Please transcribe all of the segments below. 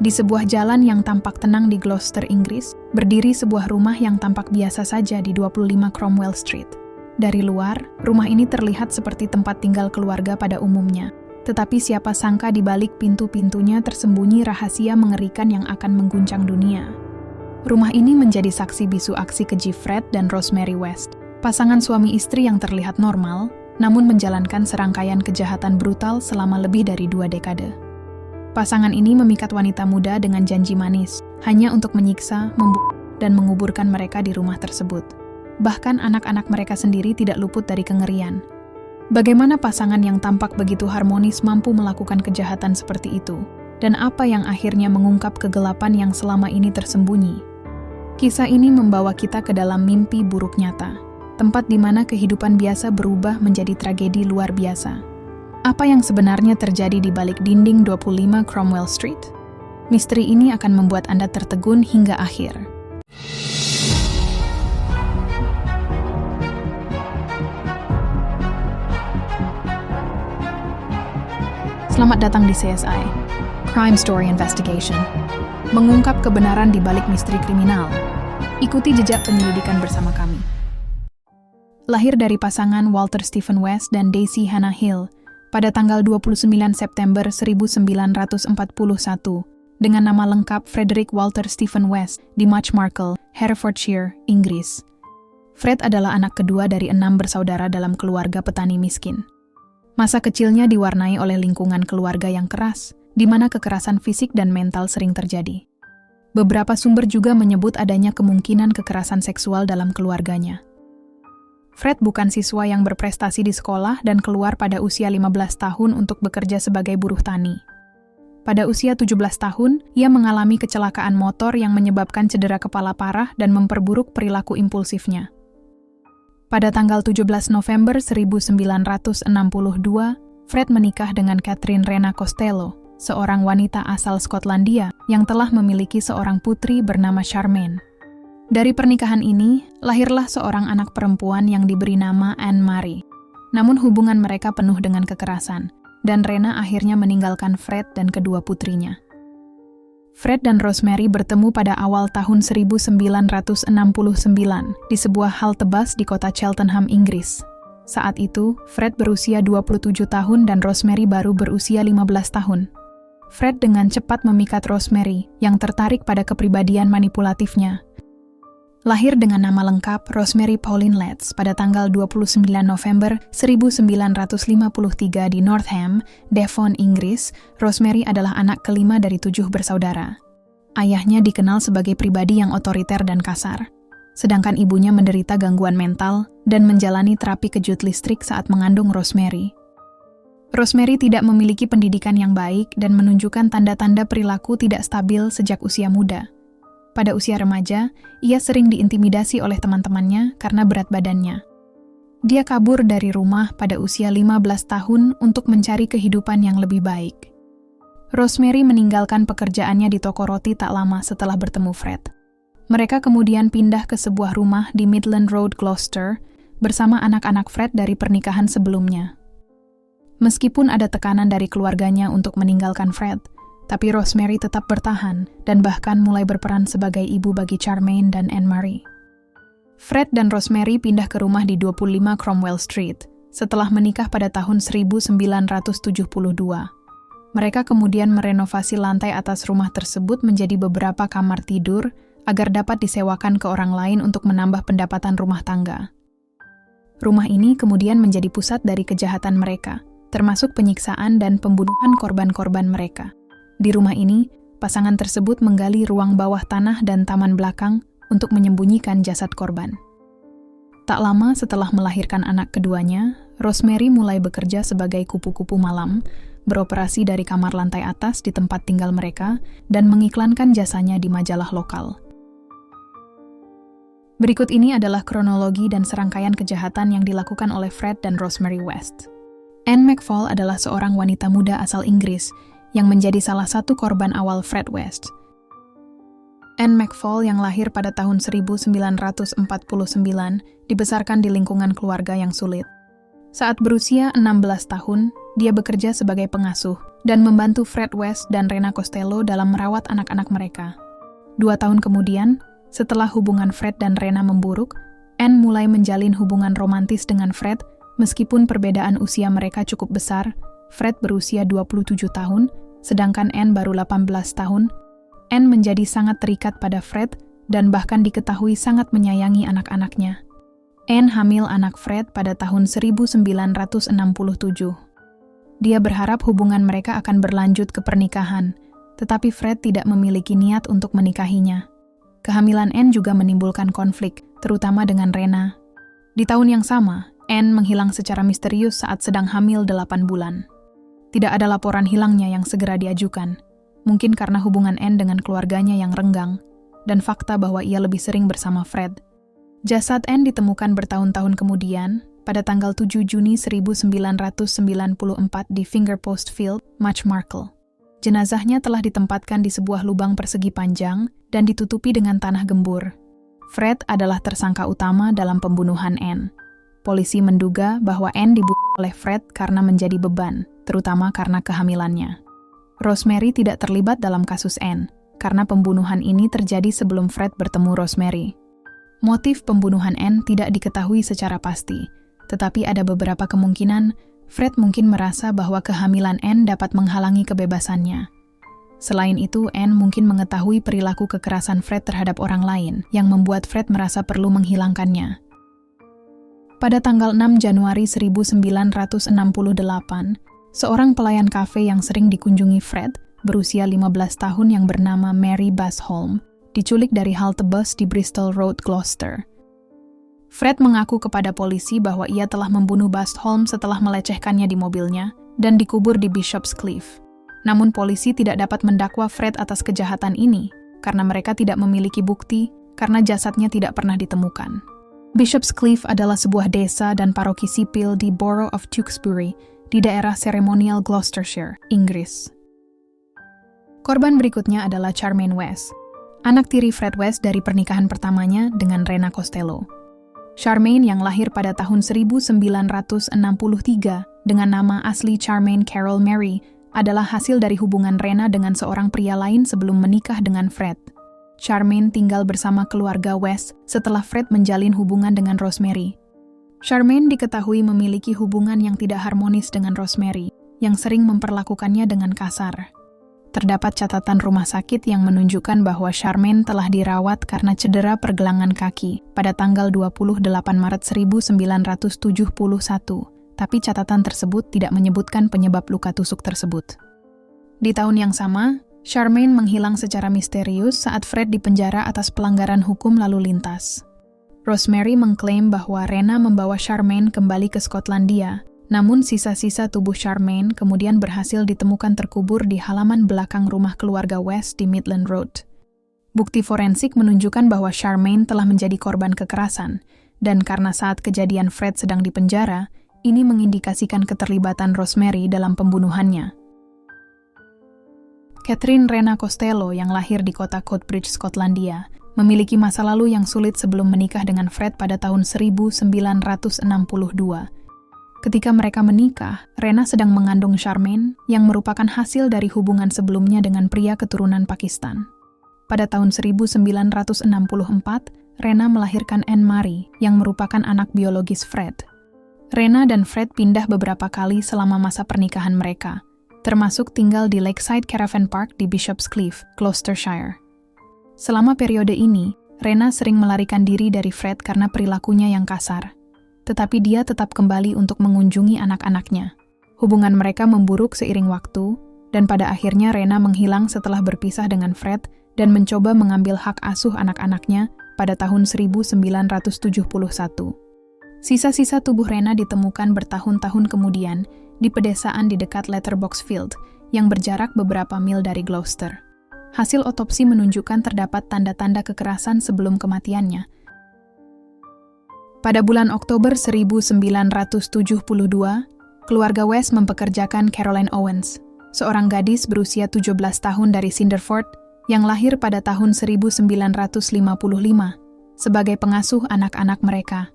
Di sebuah jalan yang tampak tenang di Gloucester, Inggris, berdiri sebuah rumah yang tampak biasa saja di 25 Cromwell Street. Dari luar, rumah ini terlihat seperti tempat tinggal keluarga pada umumnya. Tetapi siapa sangka di balik pintu-pintunya tersembunyi rahasia mengerikan yang akan mengguncang dunia. Rumah ini menjadi saksi bisu aksi keji Fred dan Rosemary West, pasangan suami istri yang terlihat normal, namun menjalankan serangkaian kejahatan brutal selama lebih dari 2 dekade. Pasangan ini memikat wanita muda dengan janji manis, hanya untuk menyiksa, membunuh, dan menguburkan mereka di rumah tersebut. Bahkan anak-anak mereka sendiri tidak luput dari kengerian. Bagaimana pasangan yang tampak begitu harmonis mampu melakukan kejahatan seperti itu? Dan apa yang akhirnya mengungkap kegelapan yang selama ini tersembunyi? Kisah ini membawa kita ke dalam mimpi buruk nyata, tempat di mana kehidupan biasa berubah menjadi tragedi luar biasa. Apa yang sebenarnya terjadi di balik dinding 25 Cromwell Street? Misteri ini akan membuat Anda tertegun hingga akhir. Selamat datang di CSI, Crime Story Investigation. Mengungkap kebenaran di balik misteri kriminal. Ikuti jejak penyelidikan bersama kami. Lahir dari pasangan Walter Stephen West dan Daisy Hannah Hill, pada tanggal 29 September 1941 dengan nama lengkap Frederick Walter Stephen West di Marchmarkle, Herefordshire, Inggris. Fred adalah anak kedua dari 6 bersaudara dalam keluarga petani miskin. Masa kecilnya diwarnai oleh lingkungan keluarga yang keras, di mana kekerasan fisik dan mental sering terjadi. Beberapa sumber juga menyebut adanya kemungkinan kekerasan seksual dalam keluarganya. Fred bukan siswa yang berprestasi di sekolah dan keluar pada usia 15 tahun untuk bekerja sebagai buruh tani. Pada usia 17 tahun, ia mengalami kecelakaan motor yang menyebabkan cedera kepala parah dan memperburuk perilaku impulsifnya. Pada tanggal 17 November 1962, Fred menikah dengan Catherine Rena Costello, seorang wanita asal Skotlandia yang telah memiliki seorang putri bernama Charmaine. Dari pernikahan ini, lahirlah seorang anak perempuan yang diberi nama Anne-Marie. Namun hubungan mereka penuh dengan kekerasan, dan Rena akhirnya meninggalkan Fred dan kedua putrinya. Fred dan Rosemary bertemu pada awal tahun 1969 di sebuah halte bus di kota Cheltenham, Inggris. Saat itu, Fred berusia 27 tahun dan Rosemary baru berusia 15 tahun. Fred dengan cepat memikat Rosemary yang tertarik pada kepribadian manipulatifnya. Lahir dengan nama lengkap Rosemary Pauline Letts pada tanggal 29 November 1953 di Northam, Devon, Inggris, Rosemary adalah anak kelima dari 7 bersaudara. Ayahnya dikenal sebagai pribadi yang otoriter dan kasar, sedangkan ibunya menderita gangguan mental dan menjalani terapi kejut listrik saat mengandung Rosemary. Rosemary tidak memiliki pendidikan yang baik dan menunjukkan tanda-tanda perilaku tidak stabil sejak usia muda. Pada usia remaja, ia sering diintimidasi oleh teman-temannya karena berat badannya. Dia kabur dari rumah pada usia 15 tahun untuk mencari kehidupan yang lebih baik. Rosemary meninggalkan pekerjaannya di toko roti tak lama setelah bertemu Fred. Mereka kemudian pindah ke sebuah rumah di Midland Road, Gloucester, bersama anak-anak Fred dari pernikahan sebelumnya. Meskipun ada tekanan dari keluarganya untuk meninggalkan Fred, tapi Rosemary tetap bertahan dan bahkan mulai berperan sebagai ibu bagi Charmaine dan Anne-Marie. Fred dan Rosemary pindah ke rumah di 25 Cromwell Street setelah menikah pada tahun 1972. Mereka kemudian merenovasi lantai atas rumah tersebut menjadi beberapa kamar tidur agar dapat disewakan ke orang lain untuk menambah pendapatan rumah tangga. Rumah ini kemudian menjadi pusat dari kejahatan mereka, termasuk penyiksaan dan pembunuhan korban-korban mereka. Di rumah ini, pasangan tersebut menggali ruang bawah tanah dan taman belakang untuk menyembunyikan jasad korban. Tak lama setelah melahirkan anak keduanya, Rosemary mulai bekerja sebagai kupu-kupu malam, beroperasi dari kamar lantai atas di tempat tinggal mereka, dan mengiklankan jasanya di majalah lokal. Berikut ini adalah kronologi dan serangkaian kejahatan yang dilakukan oleh Fred dan Rosemary West. Anne McFall adalah seorang wanita muda asal Inggris yang menjadi salah satu korban awal Fred West. Anne McFall yang lahir pada tahun 1949 dibesarkan di lingkungan keluarga yang sulit. Saat berusia 16 tahun, Dia bekerja sebagai pengasuh dan membantu Fred West dan Rena Costello dalam merawat anak-anak mereka. 2 tahun kemudian, setelah hubungan Fred dan Rena memburuk, Anne mulai menjalin hubungan romantis dengan Fred meskipun perbedaan usia mereka cukup besar. Fred berusia 27 tahun, sedangkan Anne baru 18 tahun. Anne menjadi sangat terikat pada Fred dan bahkan diketahui sangat menyayangi anak-anaknya. Anne hamil anak Fred pada tahun 1967. Dia berharap hubungan mereka akan berlanjut ke pernikahan, tetapi Fred tidak memiliki niat untuk menikahinya. Kehamilan Anne juga menimbulkan konflik, terutama dengan Rena. Di tahun yang sama, Anne menghilang secara misterius saat sedang hamil 8 bulan. Tidak ada laporan hilangnya yang segera diajukan, mungkin karena hubungan Anne dengan keluarganya yang renggang, dan fakta bahwa ia lebih sering bersama Fred. Jasad Anne ditemukan bertahun-tahun kemudian, pada tanggal 7 Juni 1994 di Fingerpost Field, Markle. Jenazahnya telah ditempatkan di sebuah lubang persegi panjang dan ditutupi dengan tanah gembur. Fred adalah tersangka utama dalam pembunuhan Anne. Polisi menduga bahwa Anne dibunuh oleh Fred karena menjadi beban, terutama karena kehamilannya. Rosemary tidak terlibat dalam kasus Anne, karena pembunuhan ini terjadi sebelum Fred bertemu Rosemary. Motif pembunuhan Anne tidak diketahui secara pasti, tetapi ada beberapa kemungkinan Fred mungkin merasa bahwa kehamilan Anne dapat menghalangi kebebasannya. Selain itu, Anne mungkin mengetahui perilaku kekerasan Fred terhadap orang lain yang membuat Fred merasa perlu menghilangkannya. Pada tanggal 6 Januari 1968, seorang pelayan kafe yang sering dikunjungi Fred, berusia 15 tahun yang bernama Mary Basholm, diculik dari halte bus di Bristol Road, Gloucester. Fred mengaku kepada polisi bahwa ia telah membunuh Basholm setelah melecehkannya di mobilnya dan dikubur di Bishop's Cliff. Namun polisi tidak dapat mendakwa Fred atas kejahatan ini karena mereka tidak memiliki bukti karena jasadnya tidak pernah ditemukan. Bishop's Cliff adalah sebuah desa dan paroki sipil di Borough of Tewkesbury di daerah Ceremonial, Gloucestershire, Inggris. Korban berikutnya adalah Charmaine West, anak tiri Fred West dari pernikahan pertamanya dengan Rena Costello. Charmaine yang lahir pada tahun 1963 dengan nama asli Charmaine Carol Mary adalah hasil dari hubungan Rena dengan seorang pria lain sebelum menikah dengan Fred. Charmaine tinggal bersama keluarga West setelah Fred menjalin hubungan dengan Rosemary. Charmaine diketahui memiliki hubungan yang tidak harmonis dengan Rosemary, yang sering memperlakukannya dengan kasar. Terdapat catatan rumah sakit yang menunjukkan bahwa Charmaine telah dirawat karena cedera pergelangan kaki pada tanggal 28 Maret 1971, tapi catatan tersebut tidak menyebutkan penyebab luka tusuk tersebut. Di tahun yang sama, Charmaine menghilang secara misterius saat Fred dipenjara atas pelanggaran hukum lalu lintas. Rosemary mengklaim bahwa Rena membawa Charmaine kembali ke Skotlandia, namun sisa-sisa tubuh Charmaine kemudian berhasil ditemukan terkubur di halaman belakang rumah keluarga West di Midland Road. Bukti forensik menunjukkan bahwa Charmaine telah menjadi korban kekerasan, dan karena saat kejadian Fred sedang dipenjara, ini mengindikasikan keterlibatan Rosemary dalam pembunuhannya. Catherine Rena Costello yang lahir di kota Coatbridge, Skotlandia, memiliki masa lalu yang sulit sebelum menikah dengan Fred pada tahun 1962. Ketika mereka menikah, Rena sedang mengandung Charmaine yang merupakan hasil dari hubungan sebelumnya dengan pria keturunan Pakistan. Pada tahun 1964, Rena melahirkan Anne Marie yang merupakan anak biologis Fred. Rena dan Fred pindah beberapa kali selama masa pernikahan mereka, termasuk tinggal di Lakeside Caravan Park di Bishop's Cliff, Gloucestershire. Selama periode ini, Rena sering melarikan diri dari Fred karena perilakunya yang kasar. Tetapi dia tetap kembali untuk mengunjungi anak-anaknya. Hubungan mereka memburuk seiring waktu, dan pada akhirnya Rena menghilang setelah berpisah dengan Fred dan mencoba mengambil hak asuh anak-anaknya pada tahun 1971. Sisa-sisa tubuh Rena ditemukan bertahun-tahun kemudian di pedesaan di dekat Letterbox Field yang berjarak beberapa mil dari Gloucester. Hasil otopsi menunjukkan terdapat tanda-tanda kekerasan sebelum kematiannya. Pada bulan Oktober 1972, keluarga West mempekerjakan Caroline Owens, seorang gadis berusia 17 tahun dari Cinderford yang lahir pada tahun 1955, sebagai pengasuh anak-anak mereka.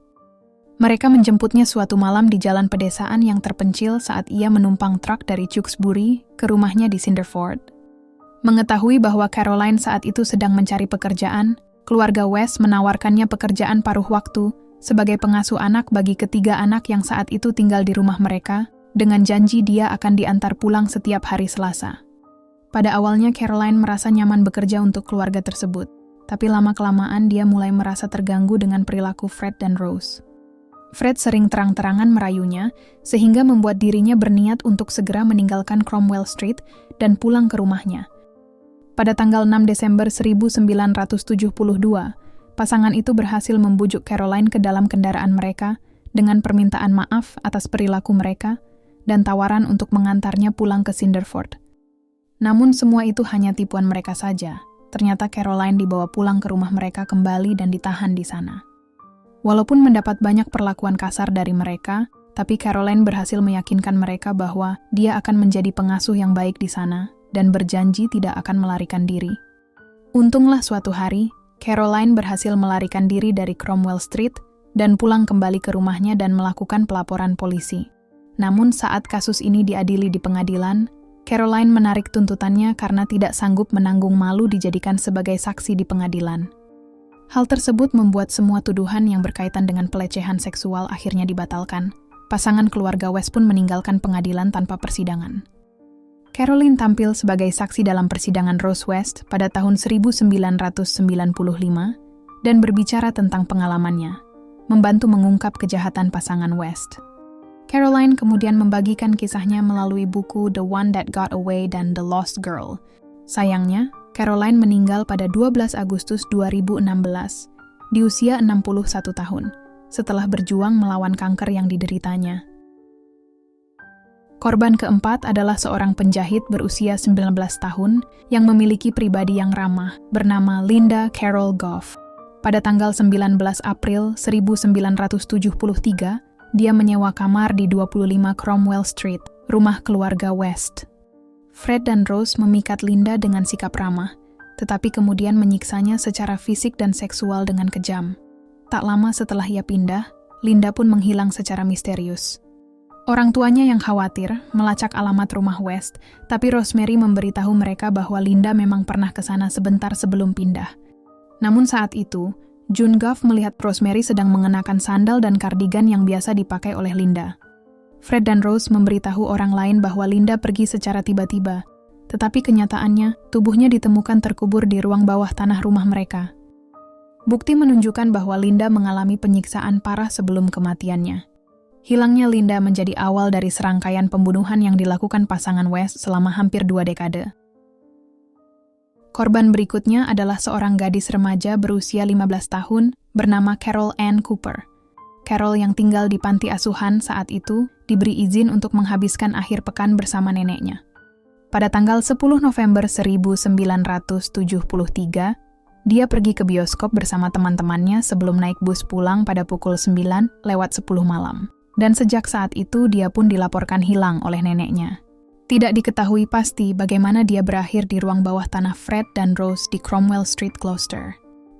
Mereka menjemputnya suatu malam di jalan pedesaan yang terpencil saat ia menumpang truk dari Tewksbury ke rumahnya di Cinderford. Mengetahui bahwa Caroline saat itu sedang mencari pekerjaan, keluarga West menawarkannya pekerjaan paruh waktu sebagai pengasuh anak bagi ketiga anak yang saat itu tinggal di rumah mereka, dengan janji dia akan diantar pulang setiap hari Selasa. Pada awalnya Caroline merasa nyaman bekerja untuk keluarga tersebut, tapi lama-kelamaan dia mulai merasa terganggu dengan perilaku Fred dan Rose. Fred sering terang-terangan merayunya, sehingga membuat dirinya berniat untuk segera meninggalkan Cromwell Street dan pulang ke rumahnya. Pada tanggal 6 Desember 1972, pasangan itu berhasil membujuk Caroline ke dalam kendaraan mereka dengan permintaan maaf atas perilaku mereka dan tawaran untuk mengantarnya pulang ke Cinderford. Namun semua itu hanya tipuan mereka saja. Ternyata Caroline dibawa pulang ke rumah mereka kembali dan ditahan di sana. Walaupun mendapat banyak perlakuan kasar dari mereka, tapi Caroline berhasil meyakinkan mereka bahwa dia akan menjadi pengasuh yang baik di sana dan berjanji tidak akan melarikan diri. Untunglah suatu hari, Caroline berhasil melarikan diri dari Cromwell Street dan pulang kembali ke rumahnya dan melakukan pelaporan polisi. Namun saat kasus ini diadili di pengadilan, Caroline menarik tuntutannya karena tidak sanggup menanggung malu dijadikan sebagai saksi di pengadilan. Hal tersebut membuat semua tuduhan yang berkaitan dengan pelecehan seksual akhirnya dibatalkan. Pasangan keluarga West pun meninggalkan pengadilan tanpa persidangan. Caroline tampil sebagai saksi dalam persidangan Rose West pada tahun 1995 dan berbicara tentang pengalamannya, membantu mengungkap kejahatan pasangan West. Caroline kemudian membagikan kisahnya melalui buku The One That Got Away dan The Lost Girl. Sayangnya, Caroline meninggal pada 12 Agustus 2016 di usia 61 tahun setelah berjuang melawan kanker yang dideritanya. Korban keempat adalah seorang penjahit berusia 19 tahun yang memiliki pribadi yang ramah bernama Linda Carol Goff. Pada tanggal 19 April 1973, dia menyewa kamar di 25 Cromwell Street, rumah keluarga West. Fred dan Rose memikat Linda dengan sikap ramah, tetapi kemudian menyiksanya secara fisik dan seksual dengan kejam. Tak lama setelah ia pindah, Linda pun menghilang secara misterius. Orang tuanya yang khawatir melacak alamat rumah West, tapi Rosemary memberitahu mereka bahwa Linda memang pernah ke sana sebentar sebelum pindah. Namun saat itu, June Goff melihat Rosemary sedang mengenakan sandal dan kardigan yang biasa dipakai oleh Linda. Fred dan Rose memberitahu orang lain bahwa Linda pergi secara tiba-tiba, tetapi kenyataannya tubuhnya ditemukan terkubur di ruang bawah tanah rumah mereka. Bukti menunjukkan bahwa Linda mengalami penyiksaan parah sebelum kematiannya. Hilangnya Linda menjadi awal dari serangkaian pembunuhan yang dilakukan pasangan West selama hampir 2 dekade. Korban berikutnya adalah seorang gadis remaja berusia 15 tahun bernama Carol Ann Cooper. Carol yang tinggal di panti asuhan saat itu diberi izin untuk menghabiskan akhir pekan bersama neneknya. Pada tanggal 10 November 1973, dia pergi ke bioskop bersama teman-temannya sebelum naik bus pulang pada pukul 9:10 malam. Dan sejak saat itu dia pun dilaporkan hilang oleh neneknya. Tidak diketahui pasti bagaimana dia berakhir di ruang bawah tanah Fred dan Rose di Cromwell Street, Gloucester.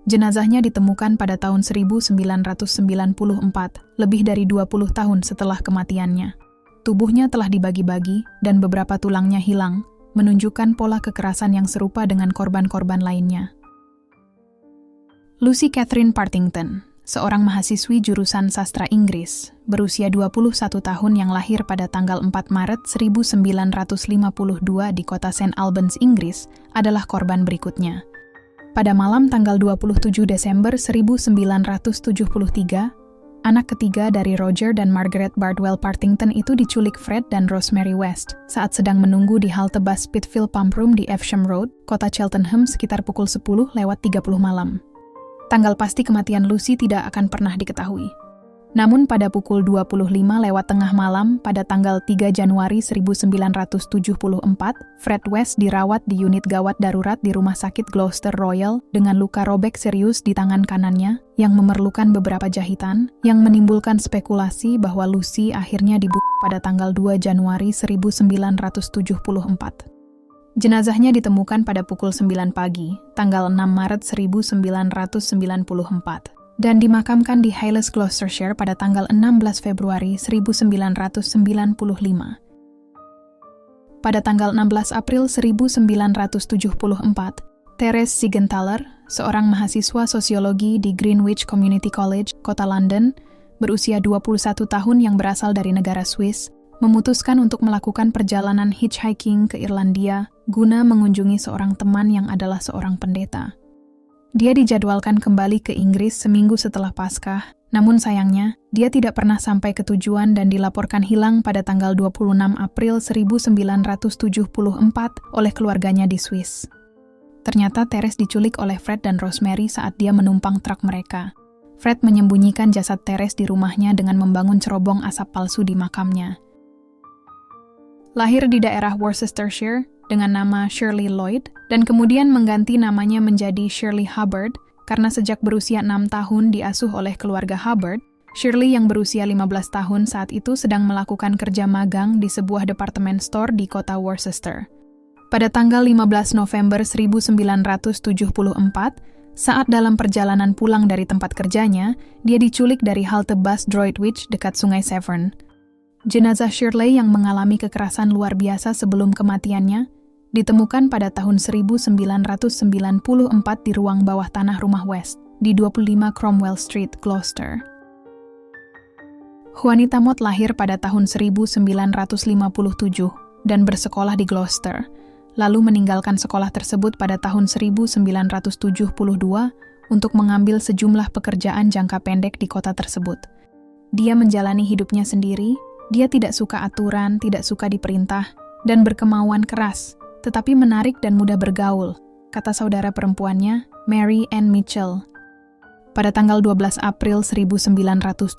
Jenazahnya ditemukan pada tahun 1994, lebih dari 20 tahun setelah kematiannya. Tubuhnya telah dibagi-bagi dan beberapa tulangnya hilang, menunjukkan pola kekerasan yang serupa dengan korban-korban lainnya. Lucy Catherine Partington, seorang mahasiswi jurusan sastra Inggris, berusia 21 tahun yang lahir pada tanggal 4 Maret 1952 di kota St. Albans, Inggris, adalah korban berikutnya. Pada malam tanggal 27 Desember 1973, anak ketiga dari Roger dan Margaret Bardwell Partington itu diculik Fred dan Rosemary West saat sedang menunggu di halte bus Pitfield Pump Room di Evesham Road, kota Cheltenham sekitar pukul 10:30 malam. Tanggal pasti kematian Lucy tidak akan pernah diketahui. Namun pada pukul 25:00 malam pada tanggal 3 Januari 1974, Fred West dirawat di unit gawat darurat di Rumah Sakit Gloucester Royal dengan luka robek serius di tangan kanannya yang memerlukan beberapa jahitan, yang menimbulkan spekulasi bahwa Lucy akhirnya dibunuh pada tanggal 2 Januari 1974. Jenazahnya ditemukan pada pukul 9 pagi, tanggal 6 Maret 1994. dan dimakamkan di Hayles, Gloucestershire pada tanggal 16 Februari 1995. Pada tanggal 16 April 1974, Therese Siegenthaler, seorang mahasiswa sosiologi di Greenwich Community College, kota London, berusia 21 tahun yang berasal dari negara Swiss, memutuskan untuk melakukan perjalanan hitchhiking ke Irlandia guna mengunjungi seorang teman yang adalah seorang pendeta. Dia dijadwalkan kembali ke Inggris seminggu setelah Paskah, namun sayangnya, dia tidak pernah sampai ke tujuan dan dilaporkan hilang pada tanggal 26 April 1974 oleh keluarganya di Swiss. Ternyata Therese diculik oleh Fred dan Rosemary saat dia menumpang truk mereka. Fred menyembunyikan jasad Therese di rumahnya dengan membangun cerobong asap palsu di makamnya. Lahir di daerah Worcestershire dengan nama Shirley Lloyd dan kemudian mengganti namanya menjadi Shirley Hubbard karena sejak berusia 6 tahun diasuh oleh keluarga Hubbard. Shirley yang berusia 15 tahun saat itu sedang melakukan kerja magang di sebuah department store di kota Worcester. Pada tanggal 15 November 1974, saat dalam perjalanan pulang dari tempat kerjanya, dia diculik dari halte bus Droitwich dekat Sungai Severn. Jenazah Shirley yang mengalami kekerasan luar biasa sebelum kematiannya ditemukan pada tahun 1994 di ruang bawah tanah rumah West di 25 Cromwell Street, Gloucester. Juanita Mott lahir pada tahun 1957 dan bersekolah di Gloucester, lalu meninggalkan sekolah tersebut pada tahun 1972 untuk mengambil sejumlah pekerjaan jangka pendek di kota tersebut. Dia menjalani hidupnya sendiri, dia tidak suka aturan, tidak suka diperintah, dan berkemauan keras, tetapi menarik dan mudah bergaul, kata saudara perempuannya, Mary Ann Mitchell. Pada tanggal 12 April 1975,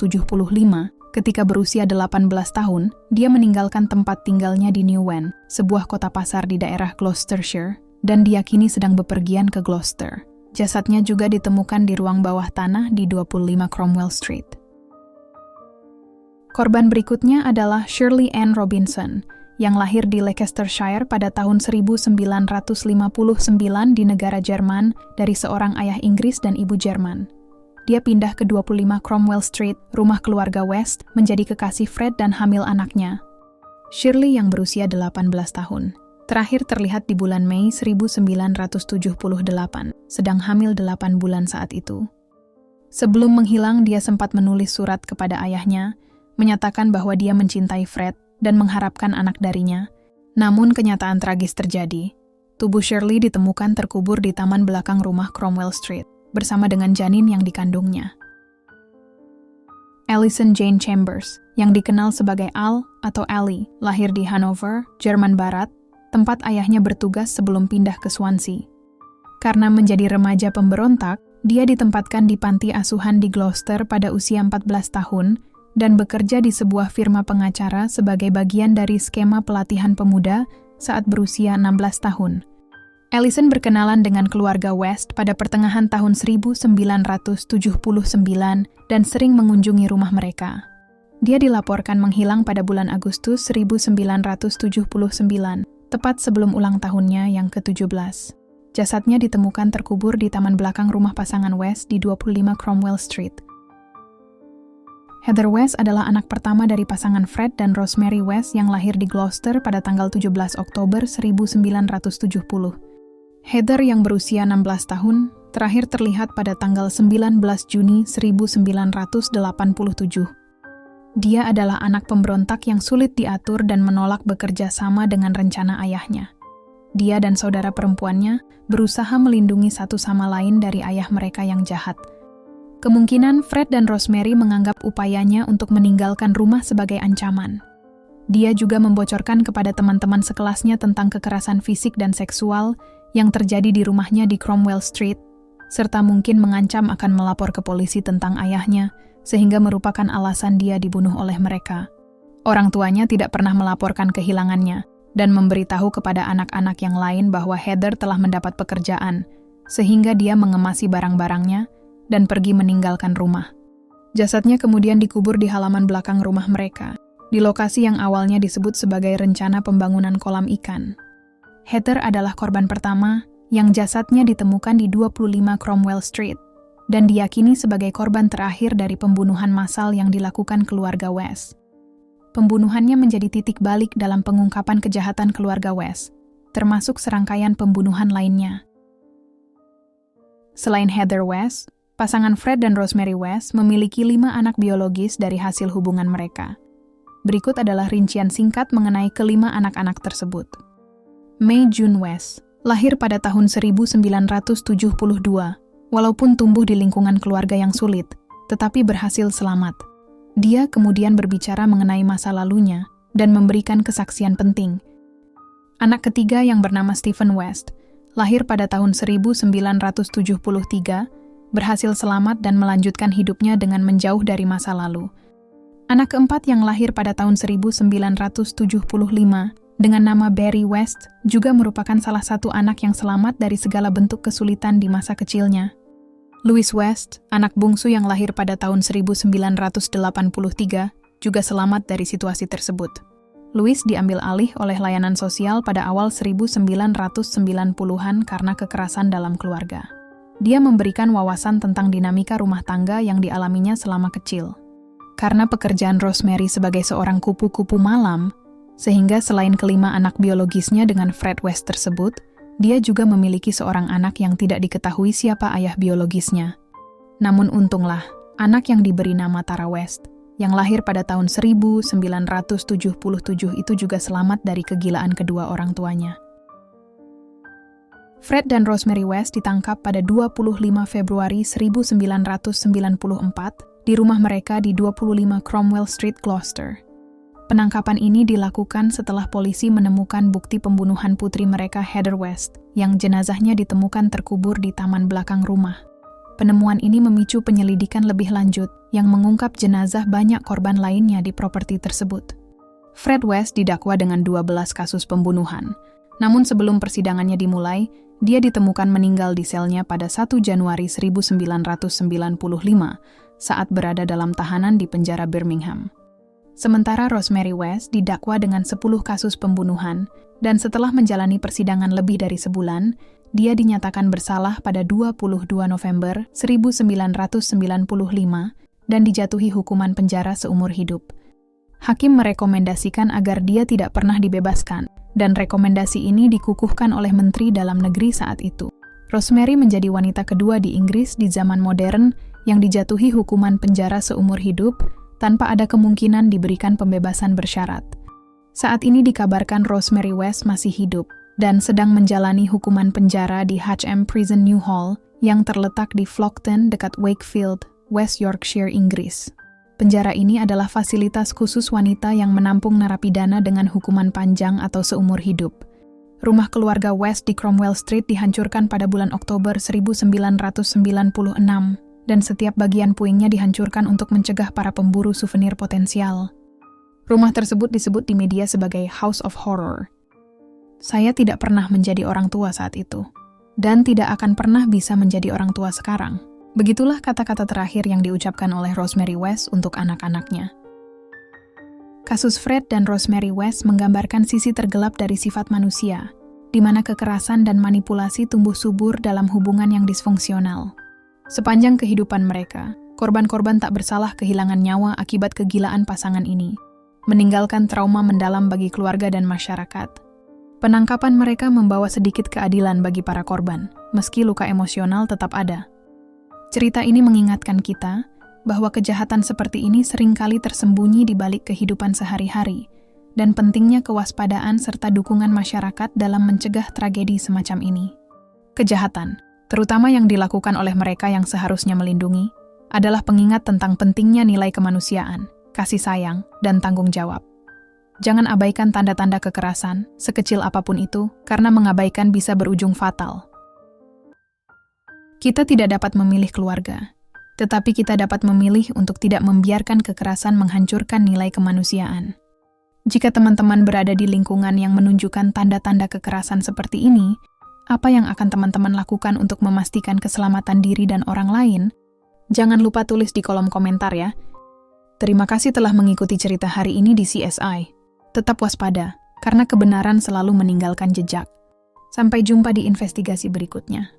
ketika berusia 18 tahun, dia meninggalkan tempat tinggalnya di Newen, sebuah kota pasar di daerah Gloucestershire, dan diyakini sedang bepergian ke Gloucester. Jasadnya juga ditemukan di ruang bawah tanah di 25 Cromwell Street. Korban berikutnya adalah Shirley Ann Robinson, yang lahir di Leicestershire pada tahun 1959 di negara Jerman dari seorang ayah Inggris dan ibu Jerman. Dia pindah ke 25 Cromwell Street, rumah keluarga West, menjadi kekasih Fred dan hamil anaknya. Shirley yang berusia 18 tahun, terakhir terlihat di bulan Mei 1978, sedang hamil 8 bulan saat itu. Sebelum menghilang, dia sempat menulis surat kepada ayahnya, menyatakan bahwa dia mencintai Fred dan mengharapkan anak darinya. Namun kenyataan tragis terjadi. Tubuh Shirley ditemukan terkubur di taman belakang rumah Cromwell Street, bersama dengan janin yang dikandungnya. Alison Jane Chambers, yang dikenal sebagai Al atau Ali, lahir di Hanover, Jerman Barat, tempat ayahnya bertugas sebelum pindah ke Swansea. Karena menjadi remaja pemberontak, dia ditempatkan di panti asuhan di Gloucester pada usia 14 tahun dan bekerja di sebuah firma pengacara sebagai bagian dari skema pelatihan pemuda saat berusia 16 tahun. Alison berkenalan dengan keluarga West pada pertengahan tahun 1979 dan sering mengunjungi rumah mereka. Dia dilaporkan menghilang pada bulan Agustus 1979, tepat sebelum ulang tahunnya yang ke-17. Jasadnya ditemukan terkubur di taman belakang rumah pasangan West di 25 Cromwell Street. Heather West adalah anak pertama dari pasangan Fred dan Rosemary West yang lahir di Gloucester pada tanggal 17 Oktober 1970. Heather yang berusia 16 tahun terakhir terlihat pada tanggal 19 Juni 1987. Dia adalah anak pemberontak yang sulit diatur dan menolak bekerja sama dengan rencana ayahnya. Dia dan saudara perempuannya berusaha melindungi satu sama lain dari ayah mereka yang jahat. Kemungkinan Fred dan Rosemary menganggap upayanya untuk meninggalkan rumah sebagai ancaman. Dia juga membocorkan kepada teman-teman sekelasnya tentang kekerasan fisik dan seksual yang terjadi di rumahnya di Cromwell Street, serta mungkin mengancam akan melapor ke polisi tentang ayahnya, sehingga merupakan alasan dia dibunuh oleh mereka. Orang tuanya tidak pernah melaporkan kehilangannya, dan memberitahu kepada anak-anak yang lain bahwa Heather telah mendapat pekerjaan, sehingga dia mengemasi barang-barangnya dan pergi meninggalkan rumah. Jasadnya kemudian dikubur di halaman belakang rumah mereka, di lokasi yang awalnya disebut sebagai rencana pembangunan kolam ikan. Heather adalah korban pertama yang jasadnya ditemukan di 25 Cromwell Street. dan diyakini sebagai korban terakhir dari pembunuhan massal yang dilakukan keluarga West. Pembunuhannya menjadi titik balik dalam pengungkapan kejahatan keluarga West, termasuk serangkaian pembunuhan lainnya. Selain Heather West, pasangan Fred dan Rosemary West memiliki 5 anak biologis dari hasil hubungan mereka. Berikut adalah rincian singkat mengenai kelima anak-anak tersebut. Mae June West, lahir pada tahun 1972, walaupun tumbuh di lingkungan keluarga yang sulit, tetapi berhasil selamat. Dia kemudian berbicara mengenai masa lalunya dan memberikan kesaksian penting. Anak ketiga yang bernama Stephen West, lahir pada tahun 1973, berhasil selamat dan melanjutkan hidupnya dengan menjauh dari masa lalu. Anak keempat yang lahir pada tahun 1975, dengan nama Barry West, juga merupakan salah satu anak yang selamat dari segala bentuk kesulitan di masa kecilnya. Louis West, anak bungsu yang lahir pada tahun 1983, juga selamat dari situasi tersebut. Louis diambil alih oleh layanan sosial pada awal 1990-an karena kekerasan dalam keluarga. Dia memberikan wawasan tentang dinamika rumah tangga yang dialaminya selama kecil. Karena pekerjaan Rosemary sebagai seorang kupu-kupu malam, sehingga selain kelima anak biologisnya dengan Fred West tersebut, dia juga memiliki seorang anak yang tidak diketahui siapa ayah biologisnya. Namun untunglah, anak yang diberi nama Tara West, yang lahir pada tahun 1977 itu juga selamat dari kegilaan kedua orang tuanya. Fred dan Rosemary West ditangkap pada 25 Februari 1994 di rumah mereka di 25 Cromwell Street, Gloucester. Penangkapan ini dilakukan setelah polisi menemukan bukti pembunuhan putri mereka Heather West, yang jenazahnya ditemukan terkubur di taman belakang rumah. Penemuan ini memicu penyelidikan lebih lanjut yang mengungkap jenazah banyak korban lainnya di properti tersebut. Fred West didakwa dengan 12 kasus pembunuhan, namun sebelum persidangannya dimulai, dia ditemukan meninggal di selnya pada 1 Januari 1995 saat berada dalam tahanan di penjara Birmingham. Sementara Rosemary West didakwa dengan 10 kasus pembunuhan, dan setelah menjalani persidangan lebih dari sebulan, dia dinyatakan bersalah pada 22 November 1995 dan dijatuhi hukuman penjara seumur hidup. Hakim merekomendasikan agar dia tidak pernah dibebaskan, dan rekomendasi ini dikukuhkan oleh Menteri Dalam Negeri saat itu. Rosemary menjadi wanita kedua di Inggris di zaman modern yang dijatuhi hukuman penjara seumur hidup tanpa ada kemungkinan diberikan pembebasan bersyarat. Saat ini dikabarkan Rosemary West masih hidup dan sedang menjalani hukuman penjara di H.M. Prison Newhall yang terletak di Flockton dekat Wakefield, West Yorkshire, Inggris. Penjara ini adalah fasilitas khusus wanita yang menampung narapidana dengan hukuman panjang atau seumur hidup. Rumah keluarga West di Cromwell Street dihancurkan pada bulan Oktober 1996. Dan setiap bagian puingnya dihancurkan untuk mencegah para pemburu souvenir potensial. Rumah tersebut disebut di media sebagai House of Horror. Saya tidak pernah menjadi orang tua saat itu, dan tidak akan pernah bisa menjadi orang tua sekarang. Begitulah kata-kata terakhir yang diucapkan oleh Rosemary West untuk anak-anaknya. Kasus Fred dan Rosemary West menggambarkan sisi tergelap dari sifat manusia, di mana kekerasan dan manipulasi tumbuh subur dalam hubungan yang disfungsional. Sepanjang kehidupan mereka, korban-korban tak bersalah kehilangan nyawa akibat kegilaan pasangan ini, meninggalkan trauma mendalam bagi keluarga dan masyarakat. Penangkapan mereka membawa sedikit keadilan bagi para korban, meski luka emosional tetap ada. Cerita ini mengingatkan kita bahwa kejahatan seperti ini seringkali tersembunyi di balik kehidupan sehari-hari, dan pentingnya kewaspadaan serta dukungan masyarakat dalam mencegah tragedi semacam ini. Kejahatan, terutama yang dilakukan oleh mereka yang seharusnya melindungi, adalah pengingat tentang pentingnya nilai kemanusiaan, kasih sayang, dan tanggung jawab. Jangan abaikan tanda-tanda kekerasan, sekecil apapun itu, karena mengabaikan bisa berujung fatal. Kita tidak dapat memilih keluarga, tetapi kita dapat memilih untuk tidak membiarkan kekerasan menghancurkan nilai kemanusiaan. Jika teman-teman berada di lingkungan yang menunjukkan tanda-tanda kekerasan seperti ini, apa yang akan teman-teman lakukan untuk memastikan keselamatan diri dan orang lain? Jangan lupa tulis di kolom komentar ya. Terima kasih telah mengikuti cerita hari ini di CSI. Tetap waspada, karena kebenaran selalu meninggalkan jejak. Sampai jumpa di investigasi berikutnya.